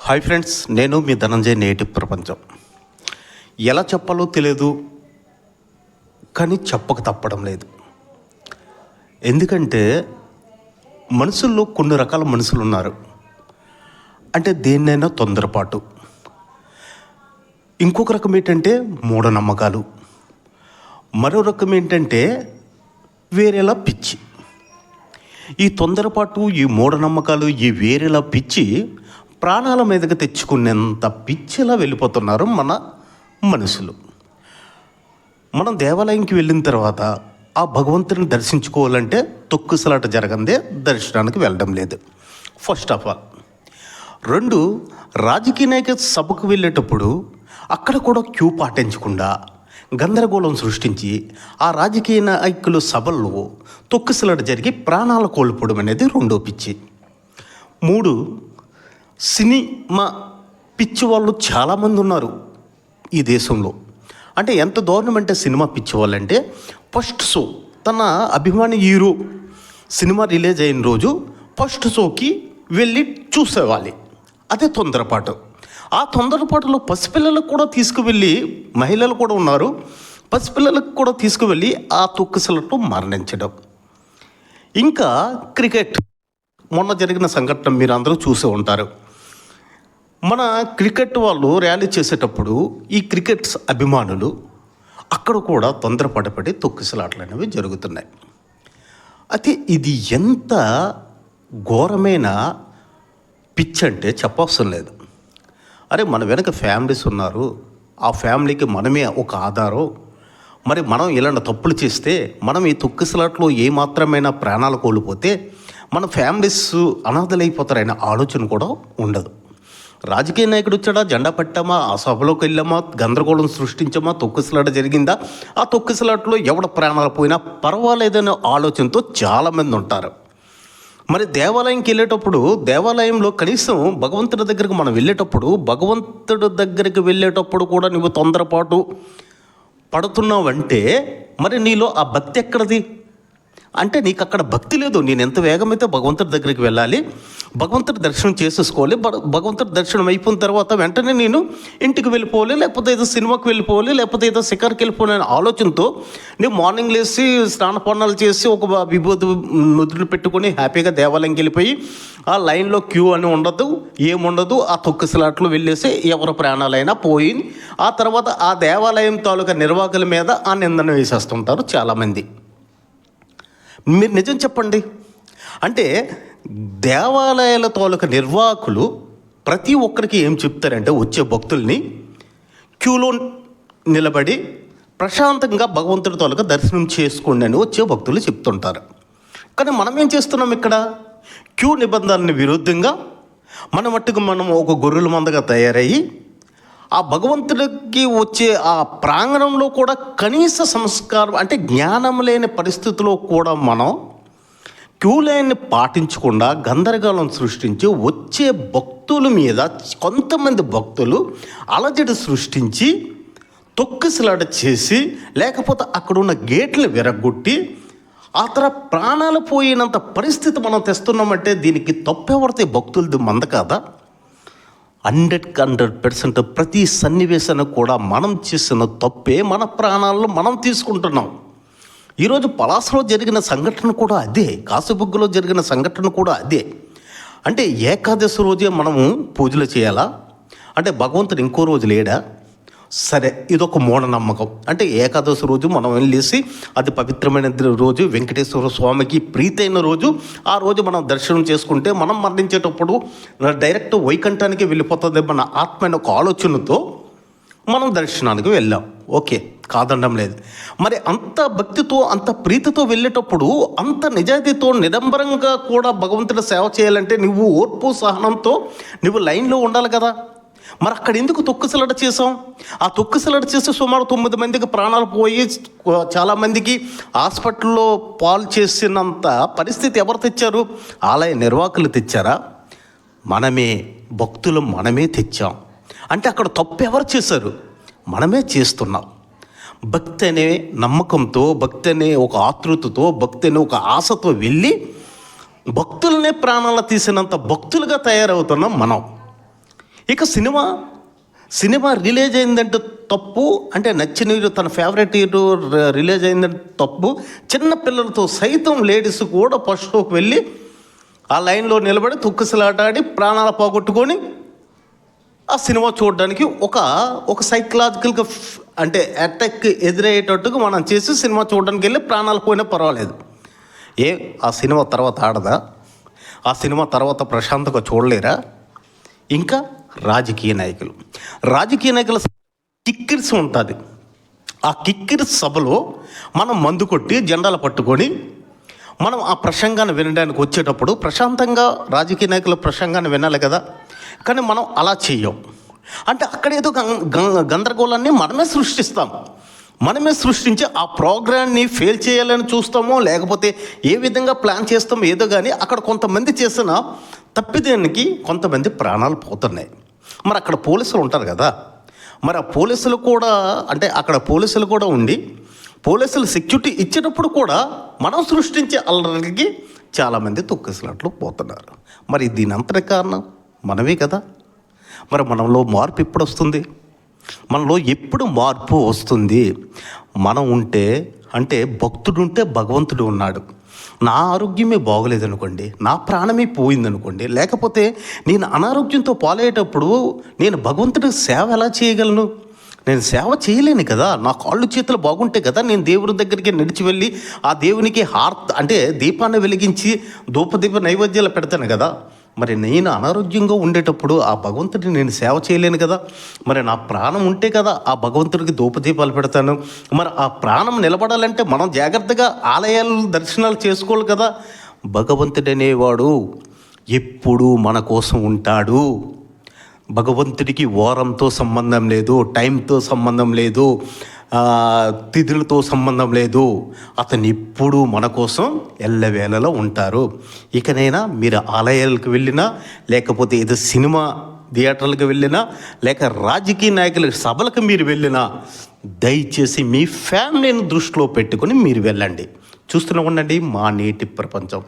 Hi friends, నేను మీ ధనంజయ్. నేటి ప్రపంచం ఎలా చెప్పాలో తెలియదు, కానీ చెప్పక తప్పడం లేదు. ఎందుకంటే మనుషుల్లో కొన్ని రకాల మనుషులు ఉన్నారు. అంటే దేన్నైనా తొందరపాటు, ఇంకొక రకం ఏంటంటే మూఢనమ్మకాలు, మరో రకం ఏంటంటే వేరేలా పిచ్చి. ఈ తొందరపాటు, ఈ మూఢనమ్మకాలు, ఈ వేరేలా పిచ్చి ప్రాణాల మీదకి తెచ్చుకునేంత పిచ్చిలా వెళ్ళిపోతున్నారు మన మనుషులు. మనం దేవాలయంకి వెళ్ళిన తర్వాత ఆ భగవంతుని దర్శించుకోవాలంటే తొక్కుసలాట జరగందే దర్శనానికి వెళ్ళడం లేదు. First of all. 2, రాజకీయ నాయక సభకు వెళ్ళేటప్పుడు అక్కడ కూడా క్యూ పాటించకుండా గందరగోళం సృష్టించి ఆ రాజకీయ నాయకులు సభల్లో తొక్కుసలాట జరిగి ప్రాణాలు కోల్పోవడం అనేది రెండో పిచ్చి. 3, సినిమా పిచ్చి వాళ్ళు చాలామంది ఉన్నారు ఈ దేశంలో. అంటే ఎంత దారుణం అంటే సినిమా పిచ్చి వాళ్ళంటే ఫస్ట్ షో, తన అభిమాని హీరో సినిమా రిలీజ్ అయిన రోజు ఫస్ట్ షోకి వెళ్ళి చూసేవాలి. అదే తొందరపాటు. ఆ తొందరపాటులో పసిపిల్లలకు కూడా తీసుకువెళ్ళి, మహిళలు కూడా ఉన్నారు, పసిపిల్లలకు కూడా తీసుకువెళ్ళి ఆ తొక్కుసలతో మరణించడం. ఇంకా క్రికెట్, మొన్న జరిగిన సంఘటన మీరు అందరూ చూసే ఉంటారు. మన క్రికెట్ వాళ్ళు ర్యాలీ చేసేటప్పుడు ఈ క్రికెట్ అభిమానులు అక్కడ కూడా తొందరపడి తొక్కిసలాటలు అనేవి జరుగుతున్నాయి. అయితే ఇది ఎంత ఘోరమైన పిచ్ అంటే చెప్పవసరం లేదు. అరే, మన వెనక ఫ్యామిలీస్ ఉన్నారు, ఆ ఫ్యామిలీకి మనమే ఒక ఆధారం. మరి మనం ఇలాంటి తప్పులు చేస్తే, మనం ఈ తొక్కిసలాట్లో ఏమాత్రమైనా ప్రాణాలు కోల్పోతే మన ఫ్యామిలీస్ అనాథలైపోతారనే ఆలోచన కూడా ఉండదు. రాజకీయ నాయకుడు వచ్చాడా, జెండా పట్టామా, ఆ సభలోకి వెళ్ళామా, గందరగోళం సృష్టించామా, తొక్కిసలాట జరిగిందా, ఆ తొక్కిసలాటలో ఎవడ ప్రాణాలు పోయినా పర్వాలేదనే ఆలోచనతో చాలామంది ఉంటారు. మరి దేవాలయంకి వెళ్ళేటప్పుడు, దేవాలయంలో కనీసం భగవంతుడి దగ్గరికి మనం వెళ్ళేటప్పుడు, భగవంతుడి దగ్గరికి వెళ్ళేటప్పుడు కూడా నువ్వు తొందరపాటు పడుతున్నావంటే మరి నీలో ఆ భక్తి ఎక్కడది? అంటే నీకు అక్కడ భక్తి లేదు. నేను ఎంత వేగమైతే భగవంతుడి దగ్గరికి వెళ్ళాలి, భగవంతుడి దర్శనం చేసేసుకోవాలి, భగవంతుడి దర్శనం అయిపోయిన తర్వాత వెంటనే నేను ఇంటికి వెళ్ళిపోవాలి, లేకపోతే ఏదో సినిమాకి వెళ్ళిపోవాలి, లేకపోతే ఏదో షికార్కి వెళ్ళిపోవాలి అనే ఆలోచనతో నువ్వు మార్నింగ్ లేచి స్నానపానాలు చేసి ఒక విభూతి నుదురు పెట్టుకొని హ్యాపీగా దేవాలయంకి వెళ్ళిపోయి ఆ లైన్లో క్యూ అని ఉండదు, ఏముండదు, ఆ తొక్కిసలాట్లు వెళ్ళేసి ఎవరి ప్రాణాలైనా పోయి ఆ తర్వాత ఆ దేవాలయం తాలూకా నిర్వాహకుల మీద ఆ నిందన వేసేస్తుంటారు చాలామంది. మీరు నిజం చెప్పండి. అంటే దేవాలయాల తాలూకా నిర్వాహకులు ప్రతి ఒక్కరికి ఏం చెప్తారంటే, వచ్చే భక్తుల్ని క్యూలో నిలబడి ప్రశాంతంగా భగవంతుడి తాలూకా దర్శనం చేసుకోండి అని వచ్చే భక్తులు చెప్తుంటారు. కానీ మనం ఏం చేస్తున్నాం ఇక్కడ? క్యూ నిబంధనలకు విరుద్ధంగా మన మట్టుకు మనం ఒక గొర్రెల మందగా తయారయ్యి ఆ భగవంతుడికి వచ్చే ఆ ప్రాంగణంలో కూడా కనీస సంస్కారం అంటే జ్ఞానం లేని పరిస్థితిలో కూడా మనం క్యూ లైన్ని పాటించకుండా గందరగోళం సృష్టించి వచ్చే భక్తుల మీద కొంతమంది భక్తులు అలజడి సృష్టించి తొక్కిసలాట చేసి, లేకపోతే అక్కడున్న గేట్లు విరగొట్టి ఆ తర్వాత ప్రాణాలు పోయినంత పరిస్థితి మనం తెస్తున్నామంటే దీనికి తప్పెవరితే భక్తులది మంద కాదా? 100% ప్రతి సన్నివేశాన్ని కూడా మనం చేసిన తప్పే మన ప్రాణాలను మనం తీసుకుంటున్నాం. ఈరోజు పలాసలో జరిగిన సంఘటన కూడా అదే, కాశీబుగ్గలో జరిగిన సంఘటన కూడా అదే. అంటే ఏకాదశి రోజే మనము పూజలు చేయాలా? అంటే భగవంతుడు ఇంకో రోజు లేడా? సరే, ఇదొక మూఢనమ్మకం. అంటే ఏకాదశి రోజు మనం వెళ్ళేసి అది పవిత్రమైన రోజు, వెంకటేశ్వర స్వామికి ప్రీతైన రోజు, ఆ రోజు మనం దర్శనం చేసుకుంటే మనం మరణించేటప్పుడు డైరెక్ట్ వైకుంఠానికి వెళ్ళిపోతుంది మన ఆత్మ అనే ఒక ఆలోచనతో మనం దర్శనానికి వెళ్ళాం. ఓకే, కాదనడం లేదు. మరి అంత భక్తితో, అంత ప్రీతితో వెళ్ళేటప్పుడు, అంత నిజాయితీతో నిరంబరంగా కూడా భగవంతుడి సేవ చేయాలంటే నువ్వు ఓర్పు సహనంతో నువ్వు లైన్లో ఉండాలి కదా. మరి అక్కడ ఎందుకు తొక్కిసలాట చేసాం? ఆ తొక్కిసలాట చేసి సుమారు 9 మందికి ప్రాణాలు పోయి చాలామందికి హాస్పిటల్లో పాలు చేసినంత పరిస్థితి ఎవరు తెచ్చారు? ఆలయ నిర్వాహకులు తెచ్చారా? మనమే, భక్తులు మనమే తెచ్చాం. అంటే అక్కడ తప్పు ఎవరు చేశారు? మనమే చేస్తున్నాం. భక్తి అనే నమ్మకంతో, భక్తి అనే ఒక ఆతృతతో, భక్తి అనే ఒక ఆశతో వెళ్ళి భక్తులనే ప్రాణాలు తీసినంత భక్తులుగా తయారవుతున్నాం మనం. ఇక సినిమా రిలీజ్ అయిందంటే తప్పు, అంటే నచ్చిన హీరో తన ఫేవరెట్ హీరో రిలీజ్ అయిందంటే తప్పు. చిన్న పిల్లలతో సైతం లేడీస్ కూడా ఫస్ట్ షోకి వెళ్ళి ఆ లైన్లో నిలబడి తొక్కుసలాటాడి ప్రాణాలు పోగొట్టుకొని ఆ సినిమా చూడడానికి ఒక సైకలాజికల్గా అంటే అటాక్ ఎదురయ్యేటట్టుగా మనం చేసి సినిమా చూడడానికి వెళ్ళి ప్రాణాలు పోయినా పర్వాలేదు. ఆ సినిమా తర్వాత ఆడదా? ఆ సినిమా తర్వాత ప్రశాంతంగా చూడలేరా? ఇంకా రాజకీయ నాయకుల కిక్కిరిసి ఉంటుంది. ఆ కిక్కిరిసి సభలో మనం మందు కొట్టి జెండాలు పట్టుకొని మనం ఆ ప్రసంగాన్ని వినడానికి వచ్చేటప్పుడు ప్రశాంతంగా రాజకీయ నాయకుల ప్రసంగాన్ని వినాలి కదా. కానీ మనం అలా చెయ్యం. అంటే అక్కడ ఏదో గందరగోళాన్ని మనమే సృష్టించి ఆ ప్రోగ్రామ్ని ఫెయిల్ చేయాలని చూస్తామో, లేకపోతే ఏ విధంగా ప్లాన్ చేస్తామో ఏదో. కానీ అక్కడ కొంతమంది చేసిన తప్పిదానికి కొంతమంది ప్రాణాలు పోతున్నాయి. మరి అక్కడ పోలీసులు ఉంటారు కదా, మరి ఆ పోలీసులు కూడా అంటే అక్కడ పోలీసులు కూడా ఉండి పోలీసులు సెక్యూరిటీ ఇచ్చేటప్పుడు కూడా మనం సృష్టించే అల్లరికి చాలామంది తొక్కిసలాట్లు పోతున్నారు. మరి దీని అంతటి కారణం మనమే కదా. మరి మనలో మార్పు ఎప్పుడు వస్తుంది? మనలో ఎప్పుడు మార్పు వస్తుంది? మనం ఉంటే, అంటే భక్తుడు ఉంటే భగవంతుడు ఉన్నాడు. నా ఆరోగ్యమే బాగోలేదనుకోండి, నా ప్రాణమే పోయిందనుకోండి, లేకపోతే నేను అనారోగ్యంతో పాలయ్యేటప్పుడు నేను భగవంతుడికి సేవ ఎలా చేయగలను? నేను సేవ చేయలేను కదా. నా కాళ్ళు చేతులు బాగుంటే కదా నేను దేవుడి దగ్గరికి నడిచి వెళ్ళి ఆ దేవునికి అంటే దీపాన్ని వెలిగించి ధూపదీప నైవేద్యాలు పెడతాను కదా. మరి నేను అనారోగ్యంగా ఉండేటప్పుడు ఆ భగవంతుడిని నేను సేవ చేయలేను కదా. మరి నా ప్రాణం ఉంటే కదా ఆ భగవంతుడికి ధూపదీపాలు పెడతాను. మరి ఆ ప్రాణం నిలబడాలంటే మనం జాగ్రత్తగా ఆలయాలు దర్శనాలు చేసుకోవాలి కదా. భగవంతుడు అనేవాడు ఎప్పుడూ మన కోసం ఉంటాడు. భగవంతుడికి వారంతో సంబంధం లేదు, టైంతో సంబంధం లేదు, తిథులతో సంబంధం లేదు. అతను ఎప్పుడూ మన కోసం ఎల్లవేళలో ఉంటారు. ఇకనైనా మీరు ఆలయాలకు వెళ్ళినా, లేకపోతే ఏదో సినిమా థియేటర్లకు వెళ్ళినా, లేక రాజకీయ నాయకుల సభలకు మీరు వెళ్ళినా, దయచేసి మీ ఫ్యామిలీని దృష్టిలో పెట్టుకొని మీరు వెళ్ళండి. చూస్తూనే ఉండండి మా నేటి ప్రపంచం.